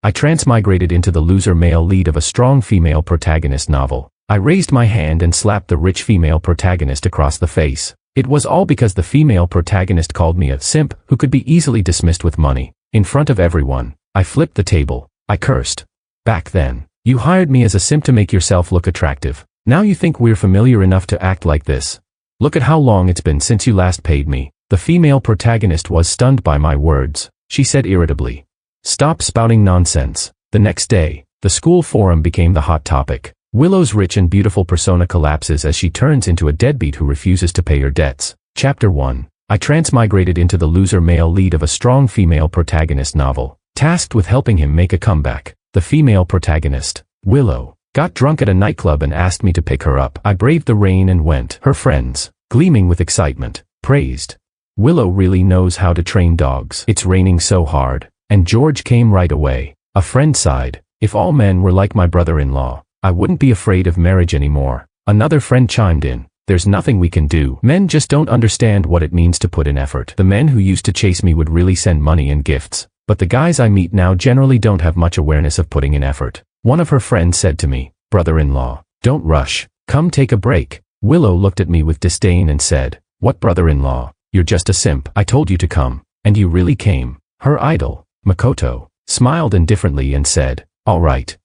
I transmigrated into the loser male lead of a strong female protagonist novel. I raised my hand and slapped the rich female protagonist across the face. It was all because the female protagonist called me a simp who could be easily dismissed with money. In front of everyone, I flipped the table. I cursed. Back then, you hired me as a simp to make yourself look attractive. Now you think we're familiar enough to act like this? Look at how long it's been since you last paid me. The female protagonist was stunned by my words. She said irritably, "Stop spouting nonsense." The next day, the school forum became the hot topic. Willow's rich and beautiful persona collapses as she turns into a deadbeat who refuses to pay her debts. Chapter 1. I transmigrated into the loser male lead of a strong female protagonist novel, tasked with helping him make a comeback. The female protagonist, Willow, got drunk at a nightclub and asked me to pick her up. I braved the rain and went. Her friends, gleaming with excitement, praised. Willow really knows how to train dogs. It's raining so hard. And George came right away. A friend sighed. If all men were like my brother-in-law, I wouldn't be afraid of marriage anymore. Another friend chimed in. There's nothing we can do. Men just don't understand what it means to put in effort. The men who used to chase me would really send money and gifts, but the guys I meet now generally don't have much awareness of putting in effort. One of her friends said to me, "Brother-in-law, don't rush. Come take a break." Willow looked at me with disdain and said, "What brother-in-law? You're just a simp. I told you to come, and you really came." Her idol, Makoto, smiled indifferently and said, all right.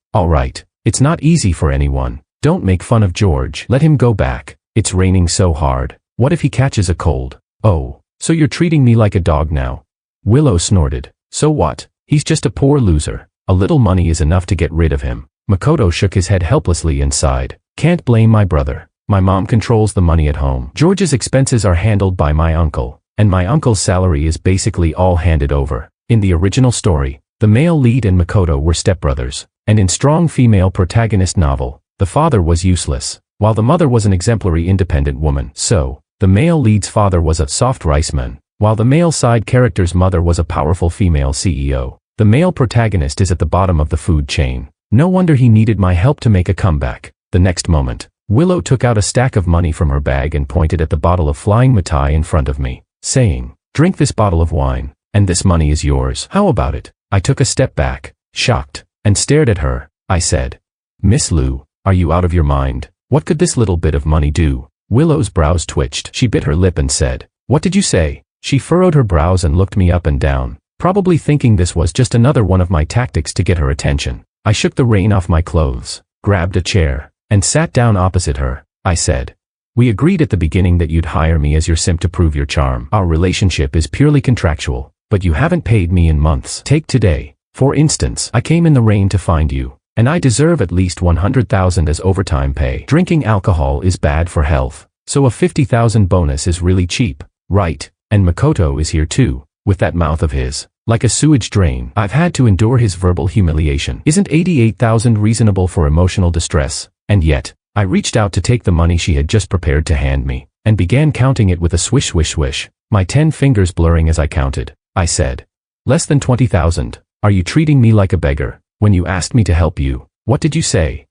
It's not easy for anyone. Don't make fun of George. Let him go back. It's raining so hard. What if he catches a cold?" "Oh, so you're treating me like a dog now?" Willow snorted. "So what? He's just a poor loser. A little money is enough to get rid of him." Makoto shook his head helplessly and sighed. "Can't blame my brother. My mom controls the money at home. George's expenses are handled by my uncle, and my uncle's salary is basically all handed over." In the original story, the male lead and Makoto were stepbrothers, and in strong female protagonist novel, the father was useless, while the mother was an exemplary independent woman. So, the male lead's father was a soft rice man, while the male side character's mother was a powerful female CEO. The male protagonist is at the bottom of the food chain. No wonder he needed my help to make a comeback. The next moment, Willow took out a stack of money from her bag and pointed at the bottle of flying mitai in front of me, saying, "Drink this bottle of wine, and this money is yours. How about it?" I took a step back, shocked, and stared at her. I said, "Miss Liu, are you out of your mind? What could this little bit of money do?" Willow's brows twitched. She bit her lip and said, "What did you say?" She furrowed her brows and looked me up and down, probably thinking this was just another one of my tactics to get her attention. I shook the rain off my clothes, grabbed a chair, and sat down opposite her. I said, "We agreed at the beginning that you'd hire me as your simp to prove your charm. Our relationship is purely contractual, but you haven't paid me in months. Take today. For instance, I came in the rain to find you, and I deserve at least 100,000 as overtime pay. Drinking alcohol is bad for health, so a 50,000 bonus is really cheap, right? And Makoto is here too, with that mouth of his, like a sewage drain. I've had to endure his verbal humiliation. Isn't 88,000 reasonable for emotional distress?" And yet, I reached out to take the money she had just prepared to hand me, and began counting it with a swish swish swish, my 10 fingers blurring as I counted. I said, "Less than 20,000. Are you treating me like a beggar? When you asked me to help you, what did you say?"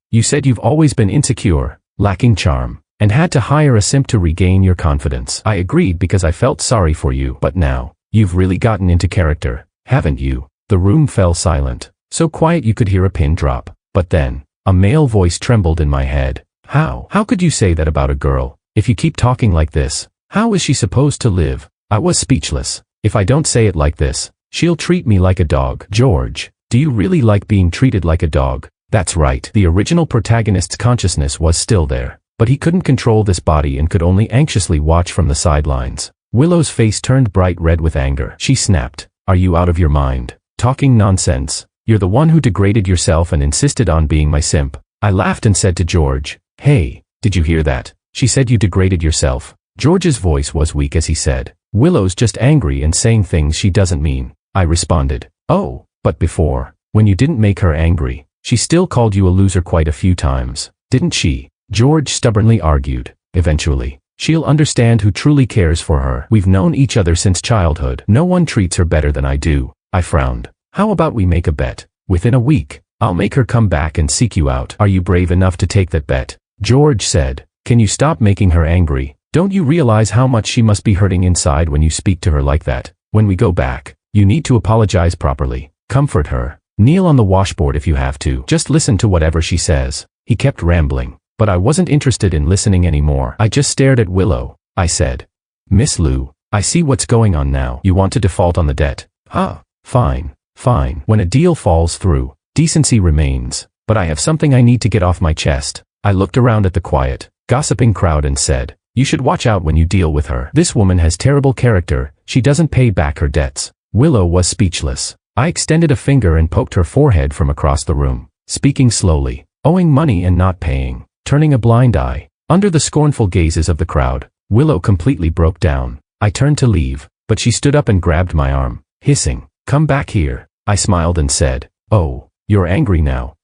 "You said you've always been insecure, lacking charm, and had to hire a simp to regain your confidence." I agreed because I felt sorry for you. "But now, you've really gotten into character, haven't you?" The room fell silent, so quiet you could hear a pin drop. But then, a male voice trembled in my head. How could you say that about a girl? If you keep talking like this, how is she supposed to live?" I was speechless. "If I don't say it like this, she'll treat me like a dog." "George, do you really like being treated like a dog?" That's right. The original protagonist's consciousness was still there, but he couldn't control this body and could only anxiously watch from the sidelines. Willow's face turned bright red with anger. She snapped, "Are you out of your mind? Talking nonsense. You're the one who degraded yourself and insisted on being my simp." I laughed and said to George, "Hey, did you hear that? She said you degraded yourself." George's voice was weak as he said, "Willow's just angry and saying things she doesn't mean." I responded, "Oh, but before, when you didn't make her angry, she still called you a loser quite a few times, didn't she?" George stubbornly argued, "Eventually, she'll understand who truly cares for her. We've known each other since childhood. No one treats her better than I do." I frowned. "How about we make a bet? Within a week, I'll make her come back and seek you out. Are you brave enough to take that bet?" George said, "Can you stop making her angry? Don't you realize how much she must be hurting inside when you speak to her like that? When we go back, you need to apologize properly, comfort her, Kneel on the washboard if you have to. Just listen to whatever she says. He kept rambling, but I wasn't interested in listening anymore. I just stared at Willow. I said, Miss Lou, I see what's going on now. You want to default on the debt. Fine. When a deal falls through, decency remains, but I have something I need to get off my chest. I looked around at the quiet, gossiping crowd and said, you should watch out when you deal with her. This woman has terrible character. She doesn't pay back her debts. Willow was speechless. I extended a finger and poked her forehead from across the room, speaking slowly, owing money and not paying, turning a blind eye. Under the scornful gazes of the crowd, Willow completely broke down. I turned to leave, but she stood up and grabbed my arm, hissing, come back here. I smiled and said, oh, you're angry now.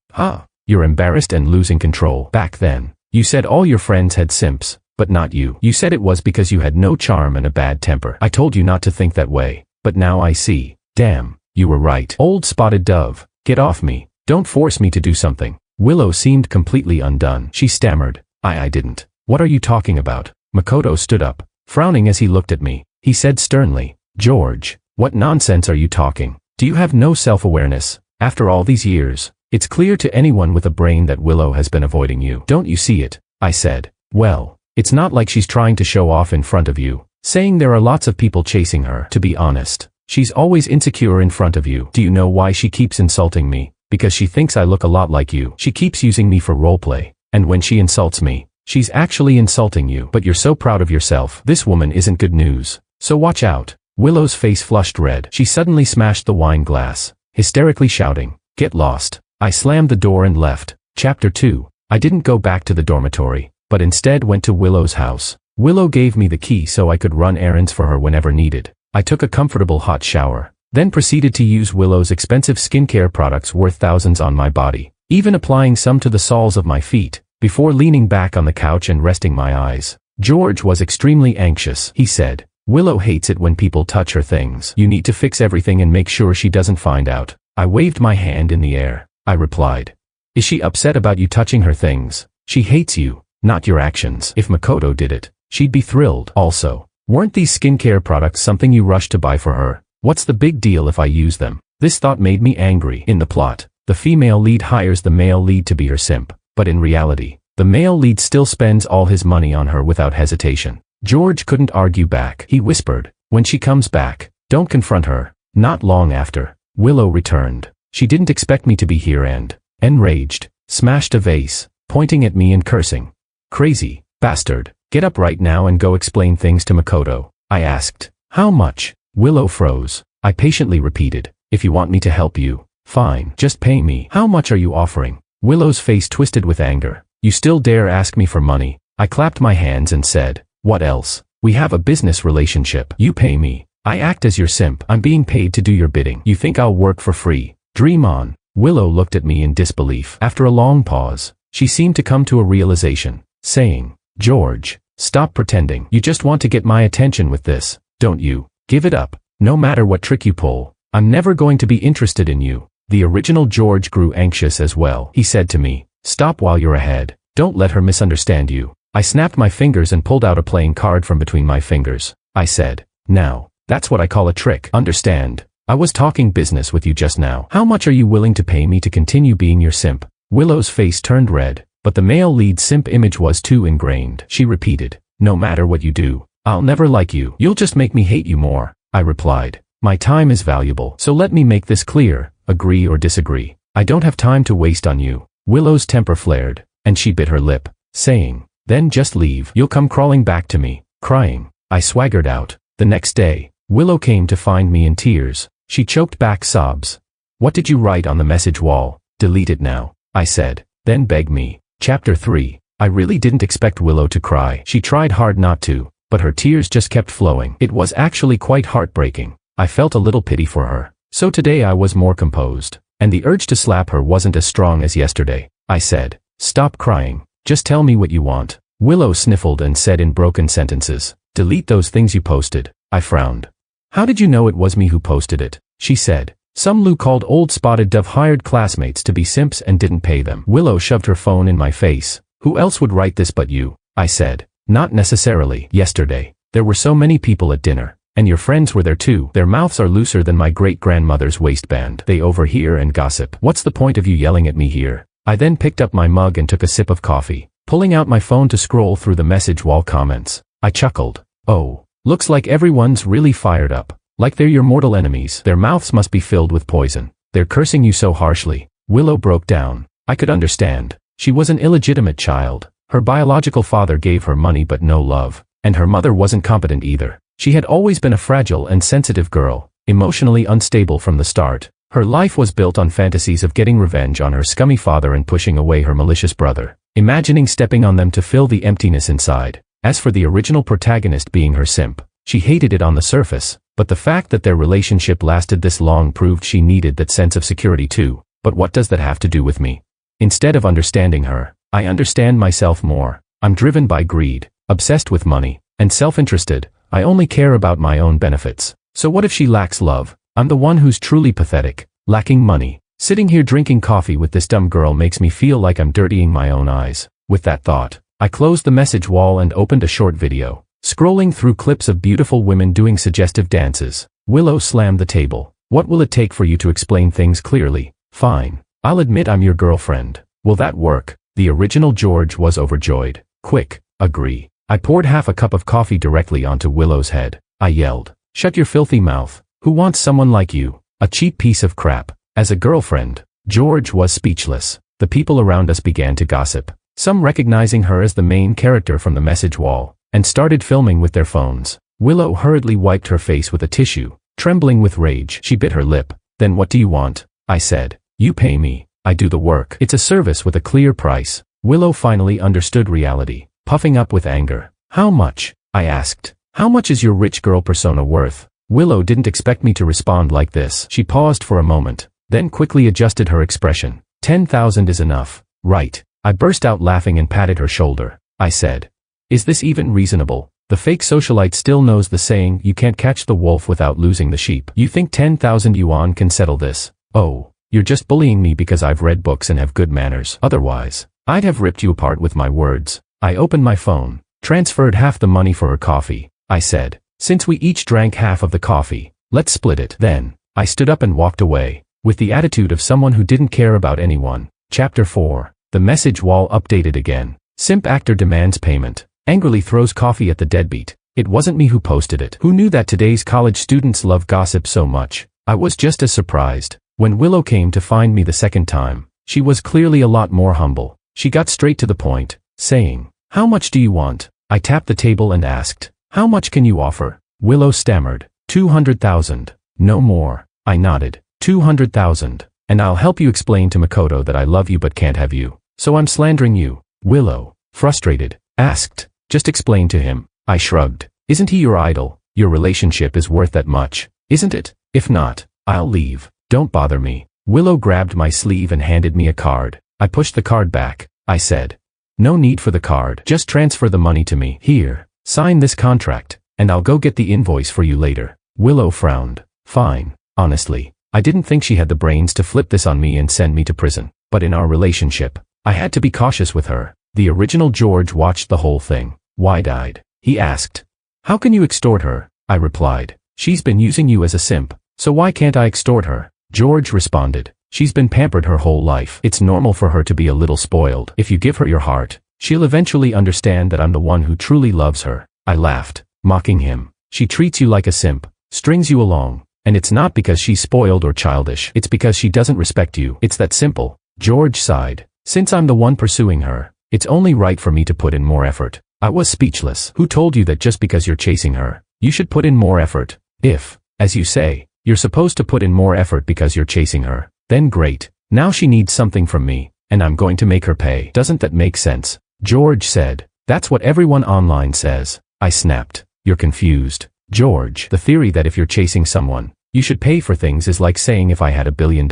You're embarrassed and losing control. Back then, you said all your friends had simps, but not you. You said it was because you had no charm and a bad temper. I told you not to think that way, but now I see. Damn, you were right. Old spotted dove, get off me. Don't force me to do something. Willow seemed completely undone. She stammered, I didn't. What are you talking about? Makoto stood up, frowning as he looked at me. He said sternly, George, what nonsense are you talking? Do you have no self-awareness? After all these years, it's clear to anyone with a brain that Willow has been avoiding you. Don't you see it? I said. Well, it's not like she's trying to show off in front of you, saying there are lots of people chasing her. To be honest, she's always insecure in front of you. Do you know why she keeps insulting me? Because she thinks I look a lot like you. She keeps using me for roleplay, and when she insults me, she's actually insulting you. But you're so proud of yourself. This woman isn't good news, so watch out. Willow's face flushed red. She suddenly smashed the wine glass, hysterically shouting, get lost. I slammed the door and left. Chapter 2. I didn't go back to the dormitory, but instead went to Willow's house. Willow gave me the key so I could run errands for her whenever needed. I took a comfortable hot shower, then proceeded to use Willow's expensive skincare products worth thousands on my body, even applying some to the soles of my feet, before leaning back on the couch and resting my eyes. George was extremely anxious. He said, Willow hates it when people touch her things. You need to fix everything and make sure she doesn't find out. I waved my hand in the air. I replied, is she upset about you touching her things? She hates you, not your actions. If Makoto did it, she'd be thrilled. Also, weren't these skincare products something you rushed to buy for her? What's the big deal if I use them? This thought made me angry. In the plot, the female lead hires the male lead to be her simp, but in reality, the male lead still spends all his money on her without hesitation. George couldn't argue back. He whispered, when she comes back, don't confront her. Not long after, Willow returned. She didn't expect me to be here and, enraged, smashed a vase, pointing at me and cursing. Crazy bastard, get up right now and go explain things to Makoto. I asked, how much? Willow froze. I patiently repeated, if you want me to help you, fine, just pay me. How much are you offering? Willow's face twisted with anger. You still dare ask me for money? I clapped my hands and said, what else? We have a business relationship. You pay me. I act as your simp. I'm being paid to do your bidding. You think I'll work for free? Dream on. Willow looked at me in disbelief. After a long pause, she seemed to come to a realization, saying, George, stop pretending. You just want to get my attention with this, don't you? Give it up. No matter what trick you pull, I'm never going to be interested in you. The original George grew anxious as well. He said to me, stop while you're ahead. Don't let her misunderstand you. I snapped my fingers and pulled out a playing card from between my fingers. I said, now, that's what I call a trick. Understand? I was talking business with you just now. How much are you willing to pay me to continue being your simp? Willow's face turned red, but the male lead simp image was too ingrained. She repeated, no matter what you do, I'll never like you. You'll just make me hate you more. I replied, my time is valuable, so let me make this clear, agree or disagree. I don't have time to waste on you. Willow's temper flared, and she bit her lip, saying, then just leave. You'll come crawling back to me, crying. I swaggered out. The next day, Willow came to find me in tears. She choked back sobs. What did you write on the message wall? Delete it now, I said, then begged me. Chapter 3. I really didn't expect Willow to cry. She tried hard not to, but her tears just kept flowing. It was actually quite heartbreaking. I felt a little pity for her. So today I was more composed, and the urge to slap her wasn't as strong as yesterday. I said, stop crying. Just tell me what you want. Willow sniffled and said in broken sentences, delete those things you posted. I frowned. How did you know it was me who posted it? She said, some Lou called old spotted dove hired classmates to be simps and didn't pay them. Willow shoved her phone in my face. Who else would write this but you? I said, not necessarily. Yesterday, there were so many people at dinner, And your friends were there too. Their mouths are looser than my great-grandmother's waistband. They overhear and gossip. What's the point of you yelling at me here? I then picked up my mug and took a sip of coffee, pulling out my phone to scroll through the message wall comments. I chuckled. Oh, looks like everyone's really fired up. Like they're your mortal enemies. Their mouths must be filled with poison. They're cursing you so harshly. Willow broke down. I could understand. She was an illegitimate child. Her biological father gave her money but no love. And her mother wasn't competent either. She had always been a fragile and sensitive girl, emotionally unstable from the start. Her life was built on fantasies of getting revenge on her scummy father and pushing away her malicious brother, imagining stepping on them to fill the emptiness inside. As for the original protagonist being her simp, she hated it on the surface, but the fact that their relationship lasted this long proved she needed that sense of security too. But what does that have to do with me? Instead of understanding her, I understand myself more. I'm driven by greed, obsessed with money, and self-interested. I only care about my own benefits. So what if she lacks love? I'm the one who's truly pathetic, lacking money. Sitting here drinking coffee with this dumb girl makes me feel like I'm dirtying my own eyes. With that thought, I closed the message wall and opened a short video, scrolling through clips of beautiful women doing suggestive dances. Willow slammed the table. What will it take for you to explain things clearly? Fine. I'll admit I'm your girlfriend. Will that work? The original George was overjoyed. Quick, agree. I poured half a cup of coffee directly onto Willow's head. I yelled, "Shut your filthy mouth. Who wants someone like you? A cheap piece of crap. As a girlfriend." George was speechless. The people around us began to gossip, some recognizing her as the main character from the message wall, and started filming with their phones. Willow hurriedly wiped her face with a tissue, trembling with rage. She bit her lip. "Then what do you want?" I said. "You pay me. I do the work. It's a service with a clear price." Willow finally understood reality, puffing up with anger. "How much?" I asked. "How much is your rich girl persona worth?" Willow didn't expect me to respond like this. She paused for a moment, then quickly adjusted her expression. 10,000 is enough, right? I burst out laughing and patted her shoulder. I said, "Is this even reasonable?" The fake socialite still knows the saying, "You can't catch the wolf without losing the sheep." You think 10,000 yuan can settle this? Oh, you're just bullying me because I've read books and have good manners. Otherwise, I'd have ripped you apart with my words. I opened my phone, transferred half the money for her coffee. I said, "Since we each drank half of the coffee, let's split it." Then, I stood up and walked away, with the attitude of someone who didn't care about anyone. Chapter 4. The message wall updated again. Simp actor demands payment. Angrily throws coffee at the deadbeat. It wasn't me who posted it. Who knew that today's college students love gossip so much? I was just as surprised. When Willow came to find me the second time, she was clearly a lot more humble. She got straight to the point, saying, "How much do you want?" I tapped the table and asked, "How much can you offer?" Willow stammered, 200,000. No more. I nodded, 200,000. And I'll help you explain to Makoto that I love you but can't have you. So I'm slandering you. Willow, frustrated, asked, "Just explain to him." I shrugged. "Isn't he your idol? Your relationship is worth that much, isn't it? If not, I'll leave. Don't bother me." Willow grabbed my sleeve and handed me a card. I pushed the card back. I said, "No need for the card. Just transfer the money to me. Here, sign this contract, and I'll go get the invoice for you later." Willow frowned. "Fine." Honestly, I didn't think she had the brains to flip this on me and send me to prison. But in our relationship, I had to be cautious with her. The original George watched the whole thing, wide-eyed. He asked, "How can you extort her?" I replied, "She's been using you as a simp, so why can't I extort her?" George responded, "She's been pampered her whole life. It's normal for her to be a little spoiled. If you give her your heart, she'll eventually understand that I'm the one who truly loves her." I laughed, mocking him. "She treats you like a simp, strings you along, and it's not because she's spoiled or childish. It's because she doesn't respect you. It's that simple." George sighed. "Since I'm the one pursuing her, it's only right for me to put in more effort." I was speechless. "Who told you that just because you're chasing her, you should put in more effort? If, as you say, you're supposed to put in more effort because you're chasing her, then great. Now she needs something from me, and I'm going to make her pay. Doesn't that make sense?" George said. "That's what everyone online says." I snapped. "You're confused, George. The theory that if you're chasing someone, you should pay for things is like saying if I had $1 billion,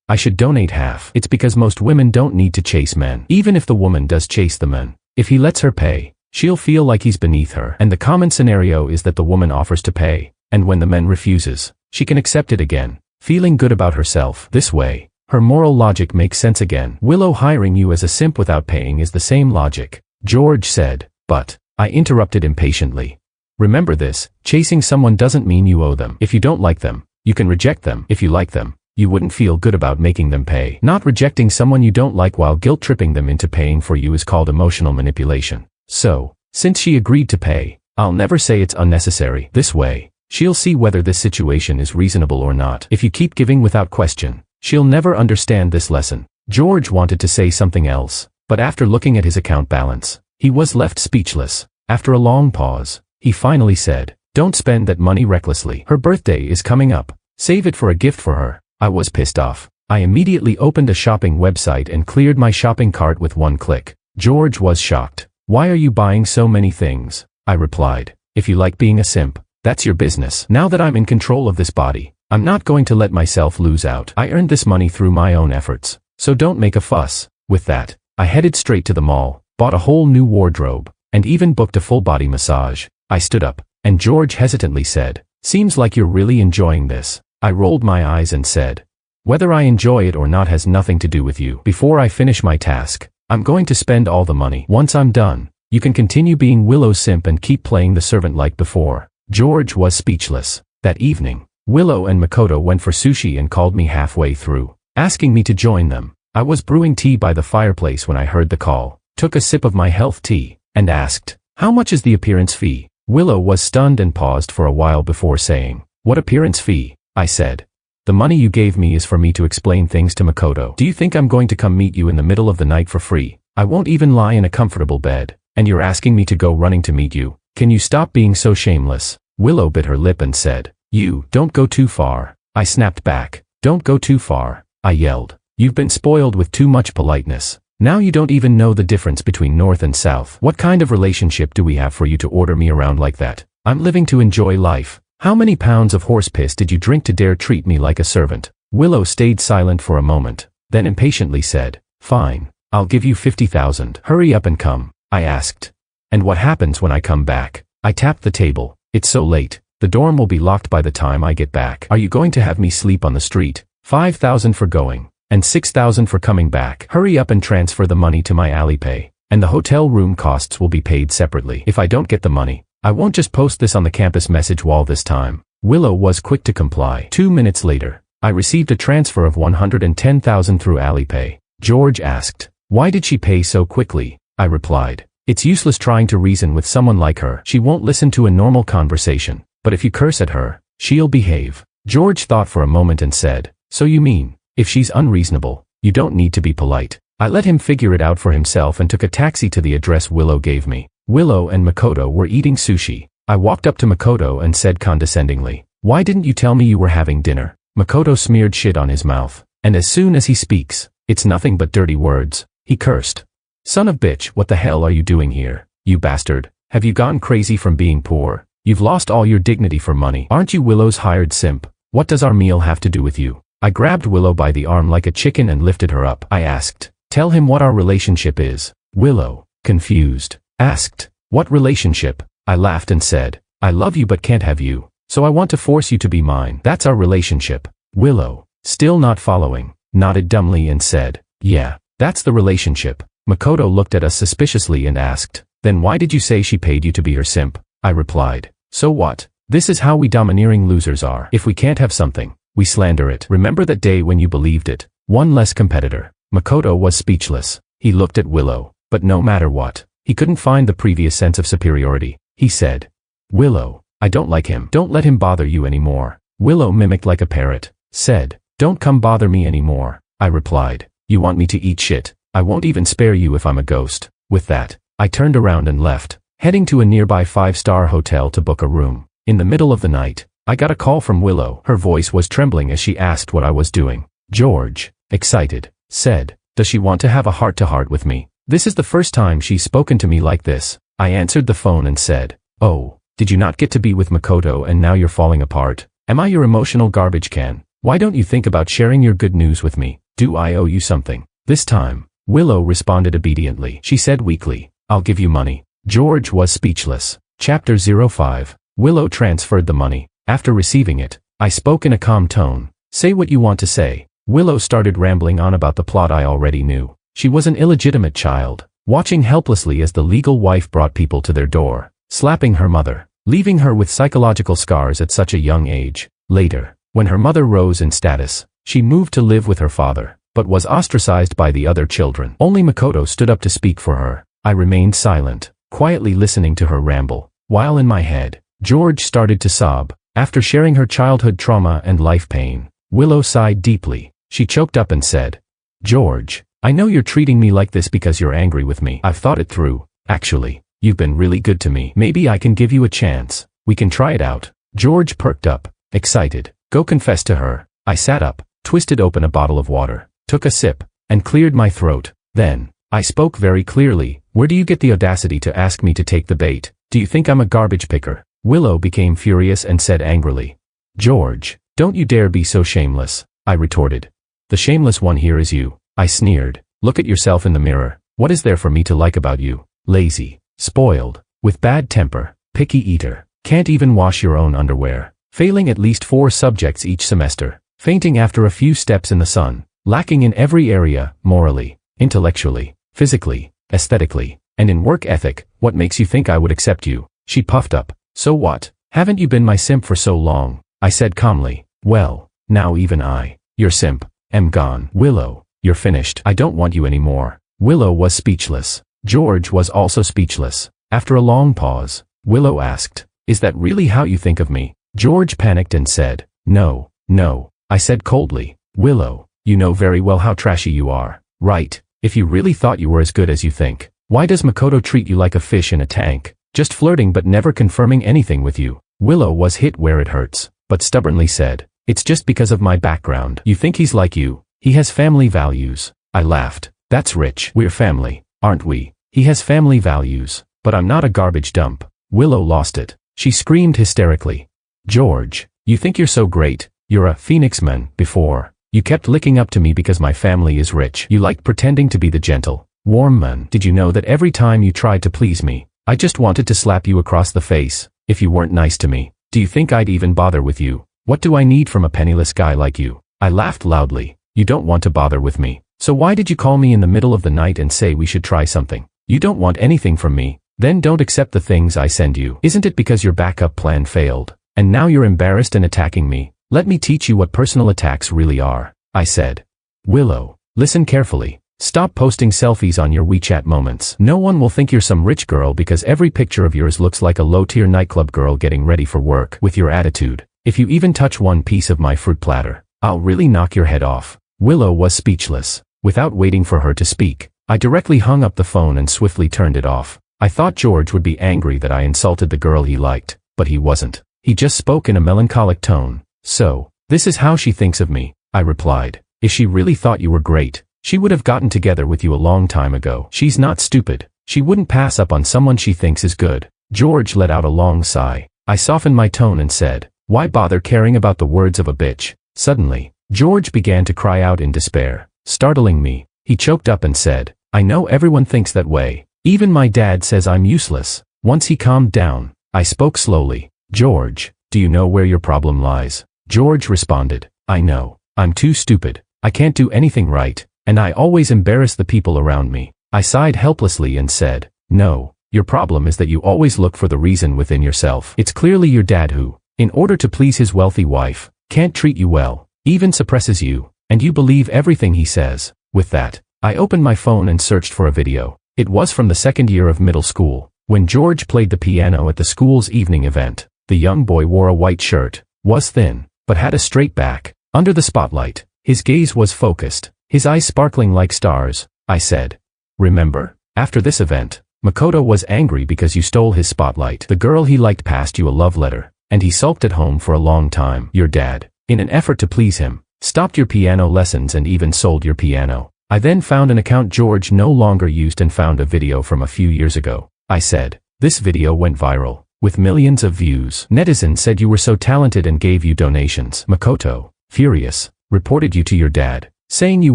I should donate half. It's because most women don't need to chase men. Even if the woman does chase the man, if he lets her pay, she'll feel like he's beneath her. And the common scenario is that the woman offers to pay, and when the man refuses, she can accept it again, feeling good about herself. This way, her moral logic makes sense again. Willow hiring you as a simp without paying is the same logic," George said. "But," I interrupted impatiently, Remember this, chasing someone doesn't mean you owe them. If you don't like them, you can reject them. If you like them, you wouldn't feel good about making them pay. Not rejecting someone you don't like while guilt-tripping them into paying for you is called emotional manipulation. So, since she agreed to pay, I'll never say it's unnecessary. This way, she'll see whether this situation is reasonable or not. If you keep giving without question, she'll never understand this lesson. George wanted to say something else, but after looking at his account balance, he was left speechless. After a long pause, he finally said, "Don't spend that money recklessly. Her birthday is coming up. Save it for a gift for her." I was pissed off. I immediately opened a shopping website and cleared my shopping cart with one click. George was shocked. "Why are you buying so many things?" I replied. "If you like being a simp, that's your business. Now that I'm in control of this body, I'm not going to let myself lose out. I earned this money through my own efforts, so don't make a fuss." With that, I headed straight to the mall, bought a whole new wardrobe, and even booked a full-body massage. I stood up, and George hesitantly said, "Seems like you're really enjoying this." I rolled my eyes and said, "Whether I enjoy it or not has nothing to do with you. Before I finish my task, I'm going to spend all the money. Once I'm done, you can continue being Willow's simp and keep playing the servant like before." George was speechless. That evening, Willow and Makoto went for sushi and called me halfway through, asking me to join them. I was brewing tea by the fireplace when I heard the call, took a sip of my health tea, and asked, "How much is the appearance fee?" Willow was stunned and paused for a while before saying, "What appearance fee?" I said, "The money you gave me is for me to explain things to Makoto. Do you think I'm going to come meet you in the middle of the night for free? I won't even lie in a comfortable bed, and you're asking me to go running to meet you. Can you stop being so shameless?" Willow bit her lip and said, "You, don't go too far." I snapped back. "Don't go too far," I yelled. "You've been spoiled with too much politeness. Now you don't even know the difference between north and south. What kind of relationship do we have for you to order me around like that? I'm living to enjoy life. How many pounds of horse piss did you drink to dare treat me like a servant?" Willow stayed silent for a moment, then impatiently said, "Fine, I'll give you 50,000. Hurry up and come." I asked, "And what happens when I come back?" I tapped the table. "It's so late. The dorm will be locked by the time I get back. Are you going to have me sleep on the street? 5,000 for going, and 6,000 for coming back. Hurry up and transfer the money to my Alipay, and the hotel room costs will be paid separately. If I don't get the money, I won't just post this on the campus message wall this time." Willow was quick to comply. 2 minutes later, I received a transfer of 110,000 through Alipay. George asked, "Why did she pay so quickly?" I replied, "It's useless trying to reason with someone like her. She won't listen to a normal conversation, but if you curse at her, she'll behave." George thought for a moment and said, "So you mean, if she's unreasonable, you don't need to be polite?" I let him figure it out for himself and took a taxi to the address Willow gave me. Willow and Makoto were eating sushi. I walked up to Makoto and said condescendingly, "Why didn't you tell me you were having dinner?" Makoto smeared shit on his mouth, and as soon as he speaks, it's nothing but dirty words. He cursed. "Son of bitch, what the hell are you doing here? You bastard. Have you gone crazy from being poor? You've lost all your dignity for money. Aren't you Willow's hired simp? What does our meal have to do with you?" I grabbed Willow by the arm like a chicken and lifted her up. I asked, "Tell him what our relationship is." Willow, confused, asked, "What relationship?" I laughed and said, "I love you but can't have you, so I want to force you to be mine. That's our relationship." Willow, still not following, nodded dumbly and said, "Yeah, that's the relationship." Makoto looked at us suspiciously and asked, "Then why did you say she paid you to be her simp?" I replied, "So what? This is how we domineering losers are. If we can't have something, we slander it. Remember that day when you believed it? One less competitor." Makoto was speechless. He looked at Willow, but no matter what, he couldn't find the previous sense of superiority. He said, "Willow, I don't like him. Don't let him bother you anymore." Willow mimicked like a parrot, said, "Don't come bother me anymore." I replied, "You want me to eat shit? I won't even spare you if I'm a ghost." With that, I turned around and left, heading to a nearby 5-star hotel to book a room. In the middle of the night, I got a call from Willow. Her voice was trembling as she asked what I was doing. George, excited, said, "Does she want to have a heart-to-heart with me? This is the first time she's spoken to me like this." I answered the phone and said, "Oh, did you not get to be with Makoto and now you're falling apart? Am I your emotional garbage can? Why don't you think about sharing your good news with me? Do I owe you something?" This time, Willow responded obediently. She said weakly, "I'll give you money." George was speechless. Chapter 05. Willow transferred the money. After receiving it, I spoke in a calm tone. "Say what you want to say." Willow started rambling on about the plot I already knew. She was an illegitimate child, watching helplessly as the legal wife brought people to their door, slapping her mother, leaving her with psychological scars at such a young age. Later, when her mother rose in status, she moved to live with her father, but was ostracized by the other children. Only Makoto stood up to speak for her. I remained silent, quietly listening to her ramble, while in my head, George started to sob. After sharing her childhood trauma and life pain, Willow sighed deeply. She choked up and said, "George, I know you're treating me like this because you're angry with me. I've thought it through. Actually, you've been really good to me. Maybe I can give you a chance. We can try it out." George perked up, excited. "Go confess to her." I sat up, twisted open a bottle of water, took a sip, and cleared my throat. Then, I spoke very clearly. "Where do you get the audacity to ask me to take the bait? Do you think I'm a garbage picker?" Willow became furious and said angrily, "George, don't you dare be so shameless," I retorted. "The shameless one here is you," I sneered. "Look at yourself in the mirror. What is there for me to like about you? Lazy, spoiled, with bad temper, picky eater, can't even wash your own underwear, failing at least 4 subjects each semester, fainting after a few steps in the sun, lacking in every area, morally, intellectually, physically, aesthetically, and in work ethic. What makes you think I would accept you?" She puffed up. "So what? Haven't you been my simp for so long?" I said calmly. "Well, now even I, your simp, am gone." "Willow, you're finished. I don't want you anymore." Willow was speechless. George was also speechless. After a long pause, Willow asked, "Is that really how you think of me?" George panicked and said, "No, no." I said coldly, "Willow, you know very well how trashy you are, right? If you really thought you were as good as you think, why does Makoto treat you like a fish in a tank? Just flirting but never confirming anything with you." Willow was hit where it hurts, but stubbornly said, "It's just because of my background. You think he's like you. He has family values." I laughed. "That's rich. We're family, aren't we? He has family values, but I'm not a garbage dump." Willow lost it. She screamed hysterically, "George, you think you're so great. You're a phoenix man. Before, you kept licking up to me because my family is rich. You liked pretending to be the gentle, warm man. Did you know that every time you tried to please me, I just wanted to slap you across the face if you weren't nice to me? Do you think I'd even bother with you? What do I need from a penniless guy like you?" I laughed loudly. "You don't want to bother with me. So why did you call me in the middle of the night and say we should try something? You don't want anything from me. Then don't accept the things I send you. Isn't it because your backup plan failed, and now you're embarrassed and attacking me? Let me teach you what personal attacks really are," I said. "Willow, listen carefully. Stop posting selfies on your WeChat moments. No one will think you're some rich girl because every picture of yours looks like a low-tier nightclub girl getting ready for work. With your attitude, if you even touch one piece of my fruit platter, I'll really knock your head off." Willow was speechless. Without waiting for her to speak, I directly hung up the phone and swiftly turned it off. I thought George would be angry that I insulted the girl he liked, but he wasn't. He just spoke in a melancholic tone. "So, this is how she thinks of me," I replied. "If she really thought you were great, she would have gotten together with you a long time ago. She's not stupid. She wouldn't pass up on someone she thinks is good." George let out a long sigh. I softened my tone and said, "Why bother caring about the words of a bitch?" Suddenly, George began to cry out in despair, startling me. He choked up and said, "I know everyone thinks that way. Even my dad says I'm useless." Once he calmed down, I spoke slowly. "George, do you know where your problem lies?" George responded, "I know. I'm too stupid. I can't do anything right, and I always embarrass the people around me." I sighed helplessly and said, "No, your problem is that you always look for the reason within yourself. It's clearly your dad who, in order to please his wealthy wife, can't treat you well, even suppresses you, and you believe everything he says." With that, I opened my phone and searched for a video. It was from the second year of middle school, when George played the piano at the school's evening event. The young boy wore a white shirt, was thin, but had a straight back. Under the spotlight, his gaze was focused, his eyes sparkling like stars. I said, "Remember, after this event, Makoto was angry because you stole his spotlight. The girl he liked passed you a love letter, and he sulked at home for a long time. Your dad, in an effort to please him, stopped your piano lessons and even sold your piano." I then found an account George no longer used and found a video from a few years ago. I said, "This video went viral, with millions of views. Netizens said you were so talented and gave you donations." Makoto, furious, reported you to your dad, saying you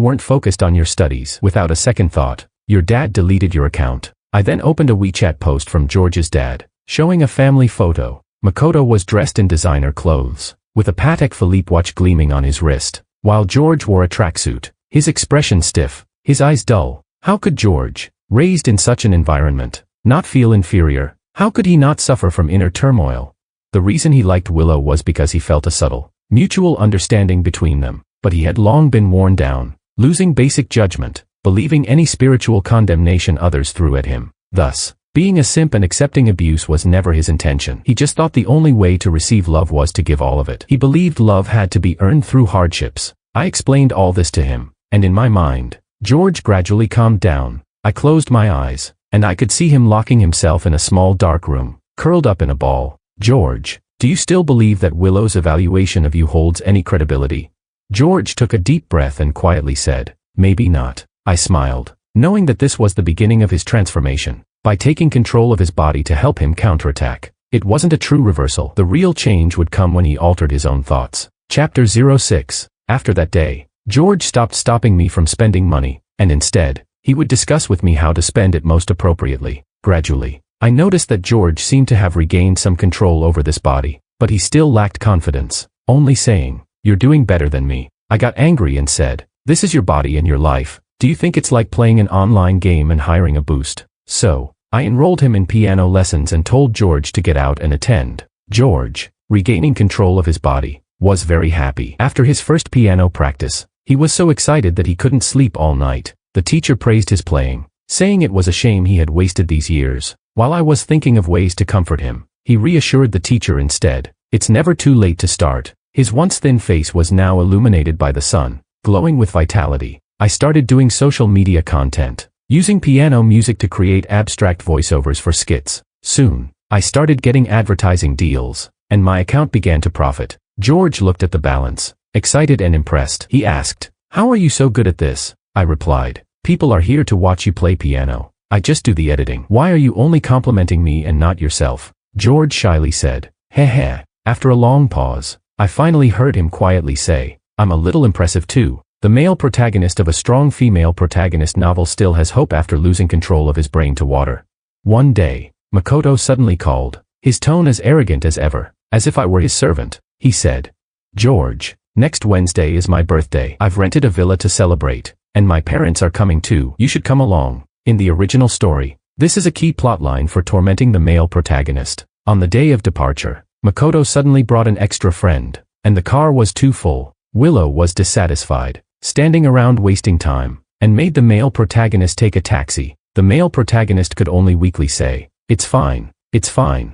weren't focused on your studies. Without a second thought, your dad deleted your account. I then opened a WeChat post from George's dad, showing a family photo. Makoto was dressed in designer clothes, with a Patek Philippe watch gleaming on his wrist, while George wore a tracksuit, his expression stiff, his eyes dull. How could George, raised in such an environment, not feel inferior? How could he not suffer from inner turmoil? The reason he liked Willow was because he felt a subtle, mutual understanding between them, but he had long been worn down, losing basic judgment, believing any spiritual condemnation others threw at him. Thus, being a simp and accepting abuse was never his intention. He just thought the only way to receive love was to give all of it. He believed love had to be earned through hardships. I explained all this to him, and in my mind, George gradually calmed down. I closed my eyes, and I could see him locking himself in a small dark room, curled up in a ball. George, do you still believe that Willow's evaluation of you holds any credibility? George took a deep breath and quietly said, maybe not. I smiled, knowing that this was the beginning of his transformation. By taking control of his body to help him counterattack, it wasn't a true reversal. The real change would come when he altered his own thoughts. Chapter 06. After that day, George stopped stopping me from spending money, and instead, he would discuss with me how to spend it most appropriately. Gradually, I noticed that George seemed to have regained some control over this body, but he still lacked confidence, only saying, "You're doing better than me." I got angry and said, "This is your body and your life. Do you think it's like playing an online game and hiring a boost?" So, I enrolled him in piano lessons and told George to get out and attend. George, regaining control of his body, was very happy. After his first piano practice, he was so excited that he couldn't sleep all night. The teacher praised his playing, saying it was a shame he had wasted these years. While I was thinking of ways to comfort him, he reassured the teacher instead, "It's never too late to start." His once thin face was now illuminated by the sun, glowing with vitality. I started doing social media content, using piano music to create abstract voiceovers for skits. Soon, I started getting advertising deals, and my account began to profit. George looked at the balance, excited and impressed. He asked, "How are you so good at this?" I replied, "People are here to watch you play piano. I just do the editing." "Why are you only complimenting me and not yourself?" George shyly said. Heh. After a long pause, I finally heard him quietly say, "I'm a little impressive too." The male protagonist of a strong female protagonist novel still has hope after losing control of his brain to water. One day, Makoto suddenly called, his tone as arrogant as ever, as if I were his servant. He said, "George, next Wednesday is my birthday. I've rented a villa to celebrate, and my parents are coming too. You should come along." In the original story, this is a key plotline for tormenting the male protagonist. On the day of departure, Makoto suddenly brought an extra friend, and the car was too full. Willow was dissatisfied, standing around wasting time, and made the male protagonist take a taxi. The male protagonist could only weakly say, it's fine,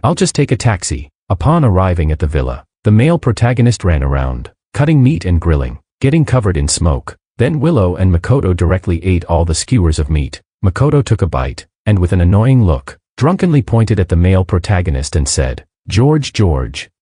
I'll just take a taxi." Upon arriving at the villa, the male protagonist ran around, cutting meat and grilling, getting covered in smoke. Then Willow and Makoto directly ate all the skewers of meat. Makoto took a bite, and with an annoying look, drunkenly pointed at the male protagonist and said, George,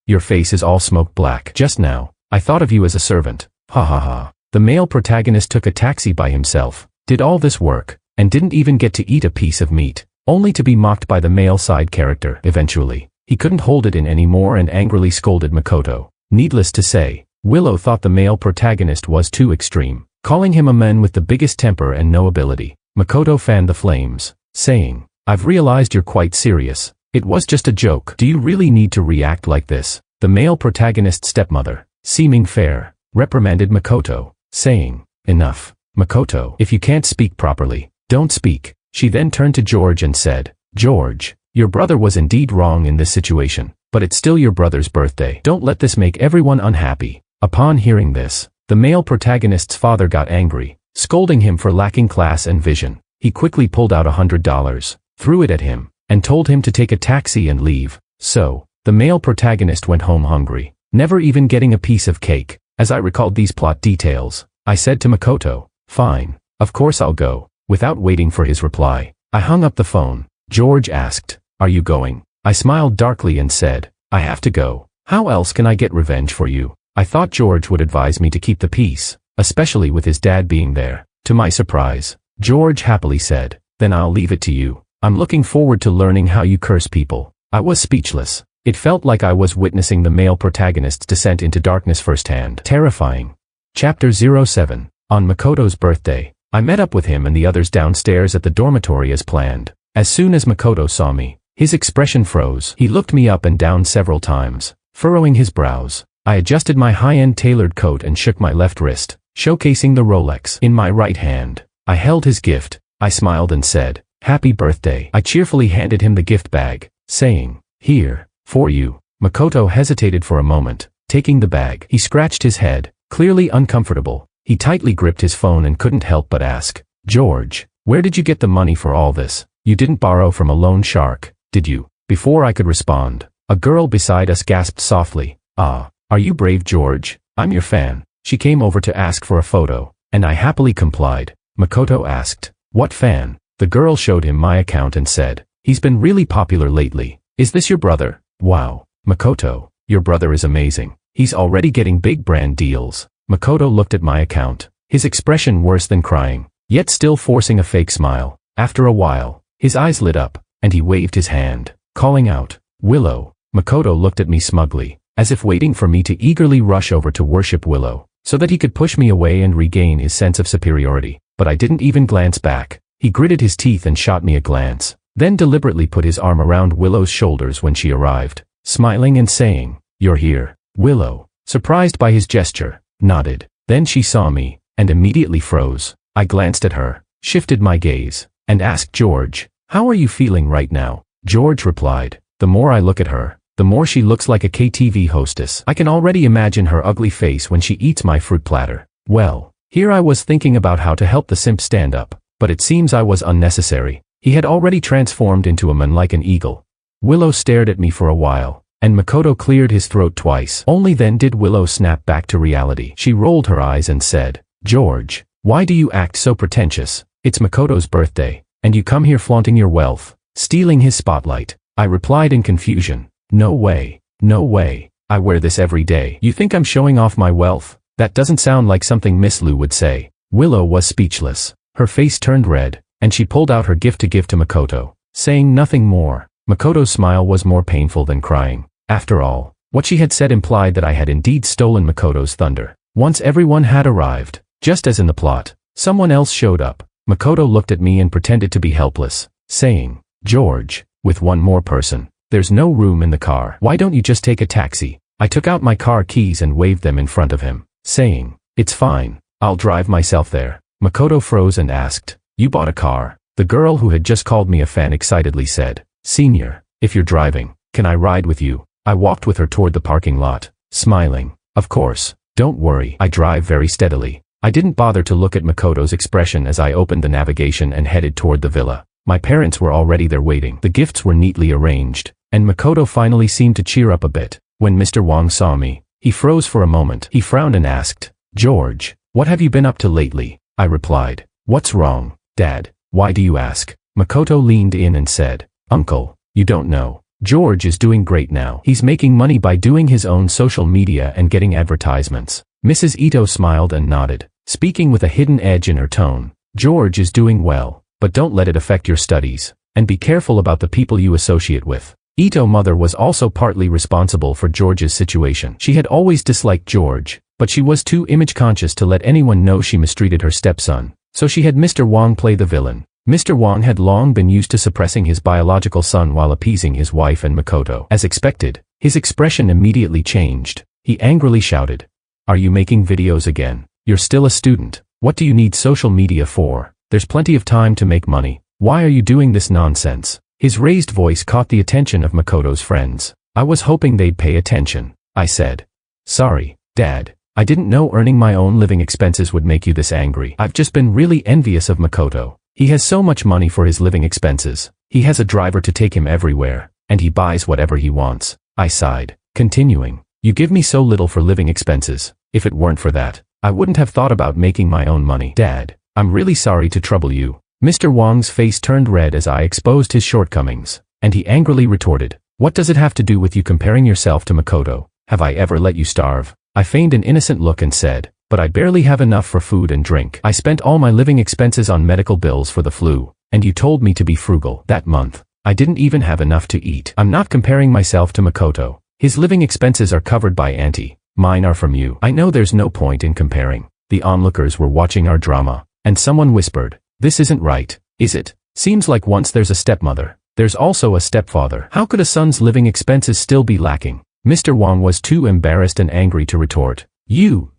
your face is all smoke black. Just now, I thought of you as a servant. Ha ha ha." The male protagonist took a taxi by himself, did all this work, and didn't even get to eat a piece of meat, only to be mocked by the male side character. Eventually, he couldn't hold it in anymore and angrily scolded Makoto. Needless to say, Willow thought the male protagonist was too extreme, calling him a man with the biggest temper and no ability. Makoto fanned the flames, saying, "I've realized you're quite serious. It was just a joke. Do you really need to react like this?" The male protagonist's stepmother, seeming fair, reprimanded Makoto, saying, "Enough, Makoto. If you can't speak properly, don't speak." She then turned to George and said, "George, your brother was indeed wrong in this situation, but it's still your brother's birthday. Don't let this make everyone unhappy." Upon hearing this, the male protagonist's father got angry, scolding him for lacking class and vision. He quickly pulled out $100, threw it at him, and told him to take a taxi and leave. So, the male protagonist went home hungry, never even getting a piece of cake. As I recalled these plot details, I said to Makoto, "Fine, of course I'll go." Without waiting for his reply, I hung up the phone. George asked, "Are you going?" I smiled darkly and said, "I have to go. How else can I get revenge for you?" I thought George would advise me to keep the peace, especially with his dad being there. To my surprise, George happily said, "Then I'll leave it to you. I'm looking forward to learning how you curse people." I was speechless. It felt like I was witnessing the male protagonist's descent into darkness firsthand. Terrifying. Chapter 07. On Makoto's birthday, I met up with him and the others downstairs at the dormitory as planned. As soon as Makoto saw me, his expression froze. He looked me up and down several times, furrowing his brows. I adjusted my high-end tailored coat and shook my left wrist, showcasing the Rolex in my right hand. I held his gift. I smiled and said, "Happy birthday." I cheerfully handed him the gift bag, saying, "Here, for you." Makoto hesitated for a moment, taking the bag. He scratched his head, clearly uncomfortable. He tightly gripped his phone and couldn't help but ask, "George, where did you get the money for all this? You didn't borrow from a loan shark, did you?" Before I could respond, a girl beside us gasped softly, "Ah, are you brave, George? I'm your fan." She came over to ask for a photo, and I happily complied. Makoto asked, "What fan?" The girl showed him my account and said, "He's been really popular lately. Is this your brother?" "Wow, Makoto, your brother is amazing. He's already getting big brand deals." Makoto looked at my account, his expression worse than crying, yet still forcing a fake smile. After a while, his eyes lit up, and he waved his hand, calling out, "Willow." Makoto looked at me smugly, as if waiting for me to eagerly rush over to worship Willow, so that he could push me away and regain his sense of superiority. But I didn't even glance back. He gritted his teeth and shot me a glance, then deliberately put his arm around Willow's shoulders when she arrived, smiling and saying, "You're here." Willow, surprised by his gesture, nodded. Then she saw me, and immediately froze. I glanced at her, shifted my gaze, and asked George, "How are you feeling right now?" George replied, "The more I look at her, the more she looks like a KTV hostess. I can already imagine her ugly face when she eats my fruit platter." Well, here I was thinking about how to help the simp stand up, but it seems I was unnecessary. He had already transformed into a man like an eagle. Willow stared at me for a while, and Makoto cleared his throat twice. Only then did Willow snap back to reality. She rolled her eyes and said, "George, why do you act so pretentious? It's Makoto's birthday, and you come here flaunting your wealth, stealing his spotlight." I replied in confusion, "No way, no way. I wear this every day. You think I'm showing off my wealth? That doesn't sound like something Miss Lu would say." Willow was speechless. Her face turned red, and she pulled out her gift to give to Makoto, saying nothing more. Makoto's smile was more painful than crying. After all, what she had said implied that I had indeed stolen Makoto's thunder. Once everyone had arrived, just as in the plot, someone else showed up. Makoto looked at me and pretended to be helpless, saying, "George, with one more person. There's no room in the car. Why don't you just take a taxi?" I took out my car keys and waved them in front of him, saying, "It's fine. I'll drive myself there." Makoto froze and asked, "You bought a car?" The girl who had just called me a fan excitedly said, "Senior, if you're driving, can I ride with you?" I walked with her toward the parking lot, smiling. "Of course, don't worry. I drive very steadily." I didn't bother to look at Makoto's expression as I opened the navigation and headed toward the villa. My parents were already there waiting. The gifts were neatly arranged, and Makoto finally seemed to cheer up a bit. When Mr. Wang saw me, he froze for a moment. He frowned and asked, "George, what have you been up to lately?" I replied, "What's wrong, Dad? Why do you ask?" Makoto leaned in and said, "Uncle, you don't know. George is doing great now. He's making money by doing his own social media and getting advertisements." Mrs. Ito smiled and nodded, speaking with a hidden edge in her tone. "George is doing well, but don't let it affect your studies, and be careful about the people you associate with." Ito's mother was also partly responsible for George's situation. She had always disliked George, but she was too image-conscious to let anyone know she mistreated her stepson, so she had Mr. Wang play the villain. Mr. Wang had long been used to suppressing his biological son while appeasing his wife and Makoto. As expected, his expression immediately changed. He angrily shouted, "Are you making videos again? You're still a student. What do you need social media for? There's plenty of time to make money. Why are you doing this nonsense?" His raised voice caught the attention of Makoto's friends. "I was hoping they'd pay attention," I said. "Sorry, Dad. I didn't know earning my own living expenses would make you this angry. I've just been really envious of Makoto. He has so much money for his living expenses. He has a driver to take him everywhere, and he buys whatever he wants." I sighed, continuing, "You give me so little for living expenses. If it weren't for that, I wouldn't have thought about making my own money." "Dad, I'm really sorry to trouble you." Mr. Wang's face turned red as I exposed his shortcomings, and he angrily retorted, "What does it have to do with you comparing yourself to Makoto? Have I ever let you starve?" I feigned an innocent look and said, "But I barely have enough for food and drink. I spent all my living expenses on medical bills for the flu, and you told me to be frugal. That month, I didn't even have enough to eat." "I'm not comparing myself to Makoto. His living expenses are covered by Auntie. Mine are from you. I know there's no point in comparing." The onlookers were watching our drama, and someone whispered, "This isn't right, is it? Seems like once there's a stepmother, there's also a stepfather. How could a son's living expenses still be lacking?" Mr. Wang was too embarrassed and angry to retort, You,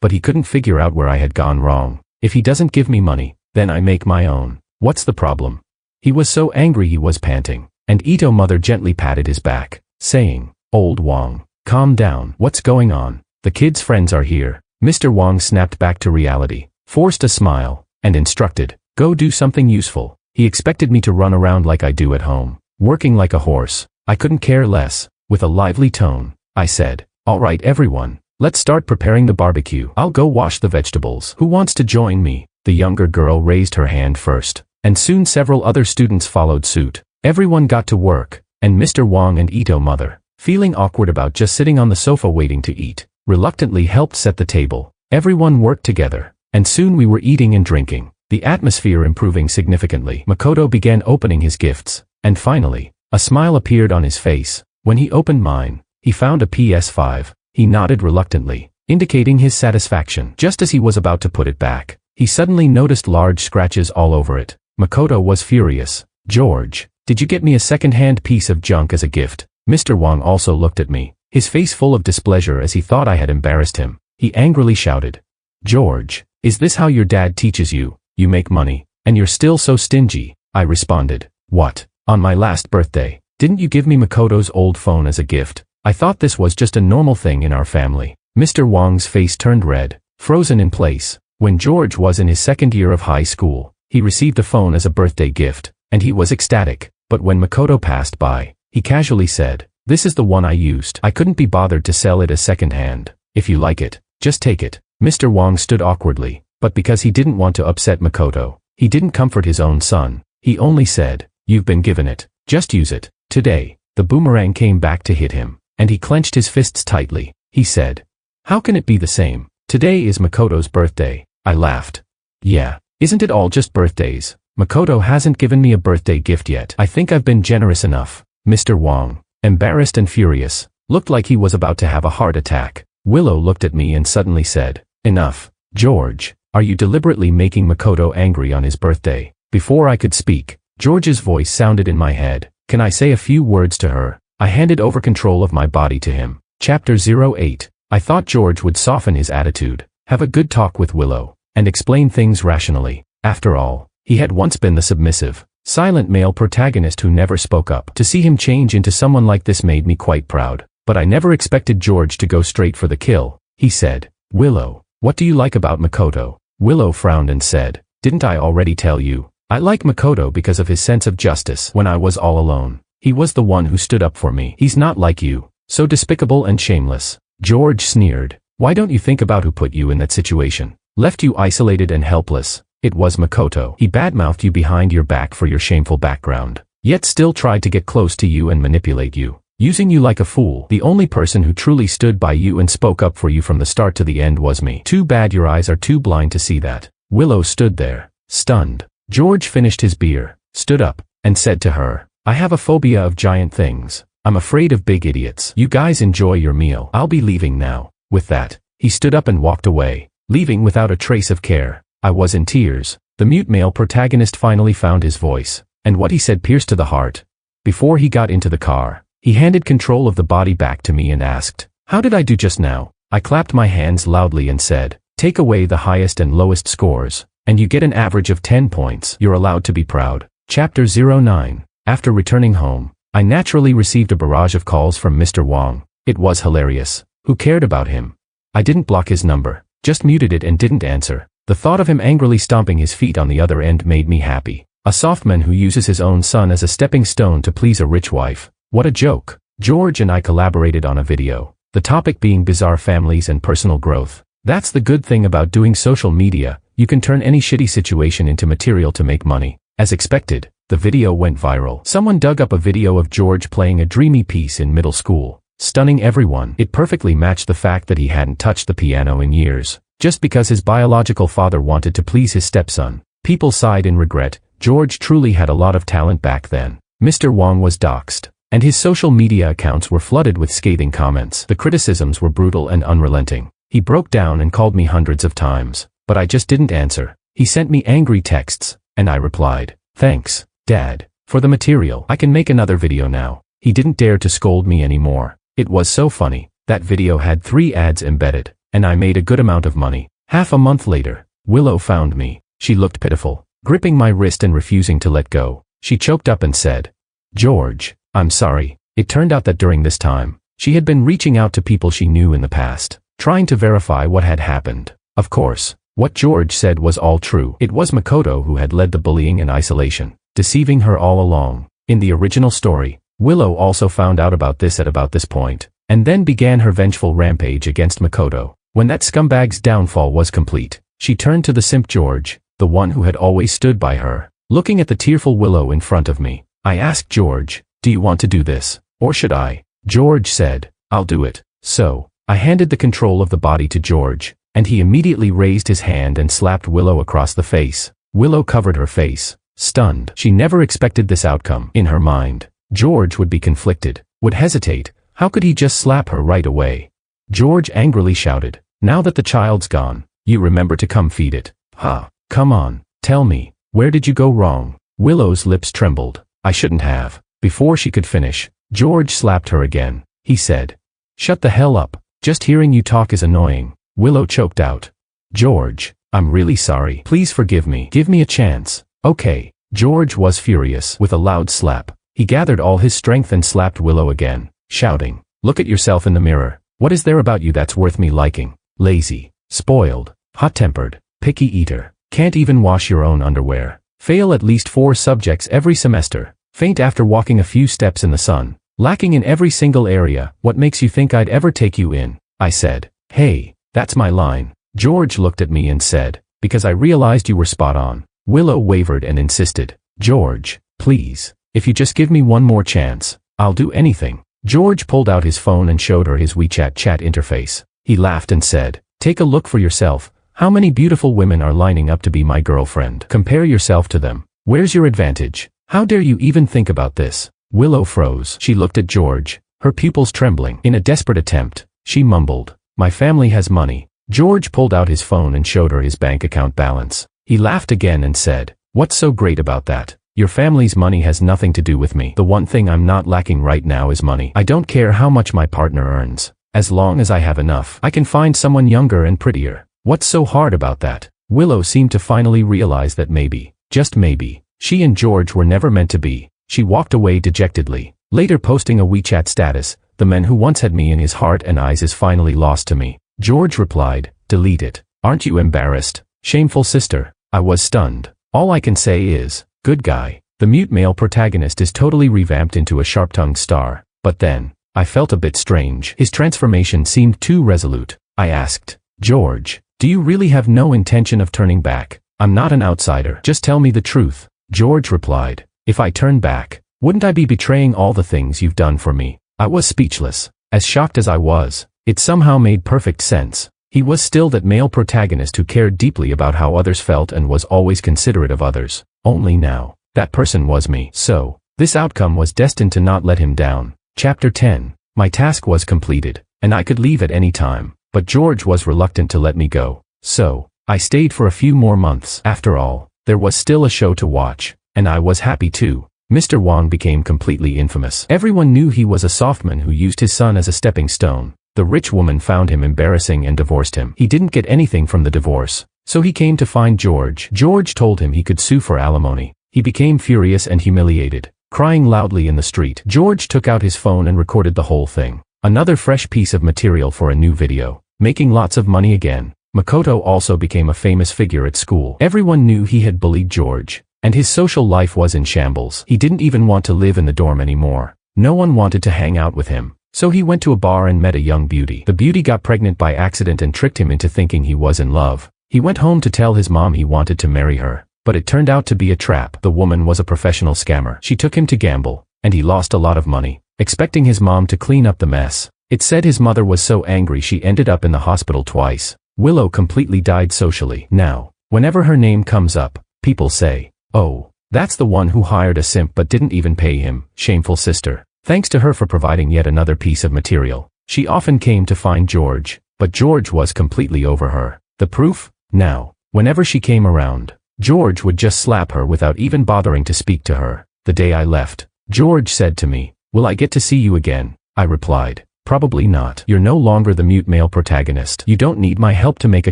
but he couldn't figure out where I had gone wrong. "If he doesn't give me money, then I make my own. What's the problem?" He was so angry he was panting. and Ito mother gently patted his back, saying, "Old Wong, calm down, what's going on? The kids' friends are here." Mr. Wong snapped back to reality, forced a smile, and instructed, "Go do something useful." He expected me to run around like I do at home, working like a horse. I couldn't care less. With a lively tone, I said, "All right everyone, let's start preparing the barbecue. I'll go wash the vegetables. Who wants to join me?" The younger girl raised her hand first, and soon several other students followed suit. Everyone got to work, and Mr. Wong and Ito mother, feeling awkward about just sitting on the sofa waiting to eat, reluctantly helped set the table. Everyone worked together, and soon we were eating and drinking, the atmosphere improving significantly. Makoto began opening his gifts, and finally, a smile appeared on his face. When he opened mine, he found a PS5. He nodded reluctantly, indicating his satisfaction. Just as he was about to put it back, he suddenly noticed large scratches all over it. Makoto was furious. "George, did you get me a second-hand piece of junk as a gift?" Mr. Wong also looked at me, his face full of displeasure as he thought I had embarrassed him. He angrily shouted, "George, is this how your dad teaches you? You make money, and you're still so stingy." I responded, "What? On my last birthday, didn't you give me Makoto's old phone as a gift? I thought this was just a normal thing in our family." Mr. Wong's face turned red, frozen in place. When George was in his second year of high school, he received a phone as a birthday gift, and he was ecstatic. But when Makoto passed by, he casually said, "This is the one I used. I couldn't be bothered to sell it as second-hand. If you like it, just take it." Mr. Wong stood awkwardly, but because he didn't want to upset Makoto, he didn't comfort his own son. He only said, "You've been given it. Just use it." Today, the boomerang came back to hit him, and he clenched his fists tightly. He said, "How can it be the same? Today is Makoto's birthday." I laughed. "Yeah, isn't it all just birthdays? Makoto hasn't given me a birthday gift yet. I think I've been generous enough." Mr. Wong, embarrassed and furious, looked like he was about to have a heart attack. Willow looked at me and suddenly said, "Enough. George, are you deliberately making Makoto angry on his birthday?" Before I could speak, George's voice sounded in my head. "Can I say a few words to her?" I handed over control of my body to him. Chapter 08. I thought George would soften his attitude, have a good talk with Willow, and explain things rationally. After all, he had once been the submissive, silent male protagonist who never spoke up. To see him change into someone like this made me quite proud. But I never expected George to go straight for the kill. He said, "Willow, what do you like about Makoto?" Willow frowned and said, "Didn't I already tell you? I like Makoto because of his sense of justice. When I was all alone, he was the one who stood up for me. He's not like you, so despicable and shameless." George sneered, "Why don't you think about who put you in that situation? Left you isolated and helpless? It was Makoto. He badmouthed you behind your back for your shameful background, yet still tried to get close to you and manipulate you, using you like a fool. The only person who truly stood by you and spoke up for you from the start to the end was me. Too bad your eyes are too blind to see that." Willow stood there, stunned. George finished his beer, stood up, and said to her, "I have a phobia of giant things. I'm afraid of big idiots. You guys enjoy your meal. I'll be leaving now." With that, he stood up and walked away, leaving without a trace of care. I was in tears. The mute male protagonist finally found his voice, and what he said pierced to the heart. Before he got into the car, he handed control of the body back to me and asked, "How did I do just now?" I clapped my hands loudly and said, "Take away the highest and lowest scores, and you get an average of 10 points. You're allowed to be proud." Chapter 09. After returning home, I naturally received a barrage of calls from Mr. Wong. It was hilarious. Who cared about him? I didn't block his number, just muted it and didn't answer. The thought of him angrily stomping his feet on the other end made me happy. A soft man who uses his own son as a stepping stone to please a rich wife. What a joke. George and I collaborated on a video, the topic being bizarre families and personal growth. That's the good thing about doing social media, you can turn any shitty situation into material to make money. As expected, the video went viral. Someone dug up a video of George playing a dreamy piece in middle school, stunning everyone. It perfectly matched the fact that he hadn't touched the piano in years, just because his biological father wanted to please his stepson. People sighed in regret. George truly had a lot of talent back then. Mr. Wong was doxxed, and his social media accounts were flooded with scathing comments. The criticisms were brutal and unrelenting. He broke down and called me hundreds of times, but I just didn't answer. He sent me angry texts, and I replied, "Thanks, Dad, for the material. I can make another video now." He didn't dare to scold me anymore. It was so funny. That video had 3 ads embedded, and I made a good amount of money. Half a month later, Willow found me. She looked pitiful, gripping my wrist and refusing to let go. She choked up and said, George, I'm sorry. It turned out that during this time, she had been reaching out to people she knew in the past, trying to verify what had happened. Of course, what George said was all true. It was Makoto who had led the bullying and isolation, deceiving her all along. In the original story, Willow also found out about this at about this point, and then began her vengeful rampage against Makoto. When that scumbag's downfall was complete, she turned to the simp George, the one who had always stood by her. Looking at the tearful Willow in front of me, I asked George, "Do you want to do this, or should I?" George said, "I'll do it." So, I handed the control of the body to George, and he immediately raised his hand and slapped Willow across the face. Willow covered her face, stunned. She never expected this outcome. In her mind, George would be conflicted, would hesitate. How could he just slap her right away? George angrily shouted, "Now that the child's gone, you remember to come feed it. Ha, come on, tell me, where did you go wrong?" Willow's lips trembled. "I shouldn't have." Before she could finish, George slapped her again. He said, "Shut the hell up, just hearing you talk is annoying." Willow choked out, "George, I'm really sorry. Please forgive me. Give me a chance." "Okay." George was furious. With a loud slap, he gathered all his strength and slapped Willow again, shouting, "Look at yourself in the mirror. What is there about you that's worth me liking? Lazy, spoiled, hot-tempered, picky eater, can't even wash your own underwear, fail at least 4 subjects every semester, faint after walking a few steps in the sun, lacking in every single area. What makes you think I'd ever take you in?" I said. "Hey, that's my line." George looked at me and said, "Because I realized you were spot on." Willow wavered and insisted, "George, please, if you just give me one more chance, I'll do anything." George pulled out his phone and showed her his WeChat chat interface. He laughed and said, "Take a look for yourself. How many beautiful women are lining up to be my girlfriend? Compare yourself to them. Where's your advantage? How dare you even think about this?" Willow froze. She looked at George, her pupils trembling. In a desperate attempt, she mumbled, "My family has money." George pulled out his phone and showed her his bank account balance. He laughed again and said, "What's so great about that? Your family's money has nothing to do with me. The one thing I'm not lacking right now is money. I don't care how much my partner earns. As long as I have enough, I can find someone younger and prettier. What's so hard about that?" Willow seemed to finally realize that maybe, just maybe, she and George were never meant to be. She walked away dejectedly, later posting a WeChat status, "The man who once had me in his heart and eyes is finally lost to me." George replied, "Delete it. Aren't you embarrassed? Shameful sister." I was stunned. All I can say is, good guy. The mute male protagonist is totally revamped into a sharp-tongued star. But then, I felt a bit strange. His transformation seemed too resolute. I asked, "George, do you really have no intention of turning back? I'm not an outsider. Just tell me the truth." George replied, "If I turn back, wouldn't I be betraying all the things you've done for me?" I was speechless. As shocked as I was, it somehow made perfect sense. He was still that male protagonist who cared deeply about how others felt and was always considerate of others. Only now, that person was me. So, this outcome was destined to not let him down. Chapter 10. My task was completed, and I could leave at any time, but George was reluctant to let me go. So, I stayed for a few more months. After all, there was still a show to watch, and I was happy too. Mr. Wang became completely infamous. Everyone knew he was a softman who used his son as a stepping stone. The rich woman found him embarrassing and divorced him. He didn't get anything from the divorce, so he came to find George. George told him he could sue for alimony. He became furious and humiliated, crying loudly in the street. George took out his phone and recorded the whole thing. Another fresh piece of material for a new video, making lots of money again. Makoto also became a famous figure at school. Everyone knew he had bullied George, and his social life was in shambles. He didn't even want to live in the dorm anymore. No one wanted to hang out with him. So he went to a bar and met a young beauty. The beauty got pregnant by accident and tricked him into thinking he was in love. He went home to tell his mom he wanted to marry her, but it turned out to be a trap. The woman was a professional scammer. She took him to gamble, and he lost a lot of money, expecting his mom to clean up the mess. It said his mother was so angry she ended up in the hospital twice. Willow completely died socially. Now, whenever her name comes up, people say, "Oh, that's the one who hired a simp but didn't even pay him." Shameful sister. Thanks to her for providing yet another piece of material. She often came to find George, but George was completely over her. The proof? Now, whenever she came around, George would just slap her without even bothering to speak to her. The day I left, George said to me, "Will I get to see you again?" I replied, "Probably not. You're no longer the mute male protagonist. You don't need my help to make a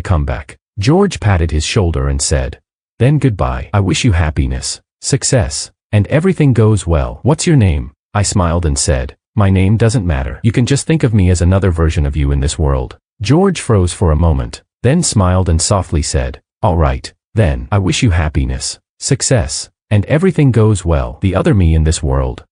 comeback." George patted his shoulder and said, "Then goodbye. I wish you happiness, success, And everything goes well. What's your name? I smiled and said, my name doesn't matter. You can just think of me as another version of you in this world. George froze for a moment, then smiled and softly said, all right, then, I wish you happiness, success, and everything goes well. The other me in this world.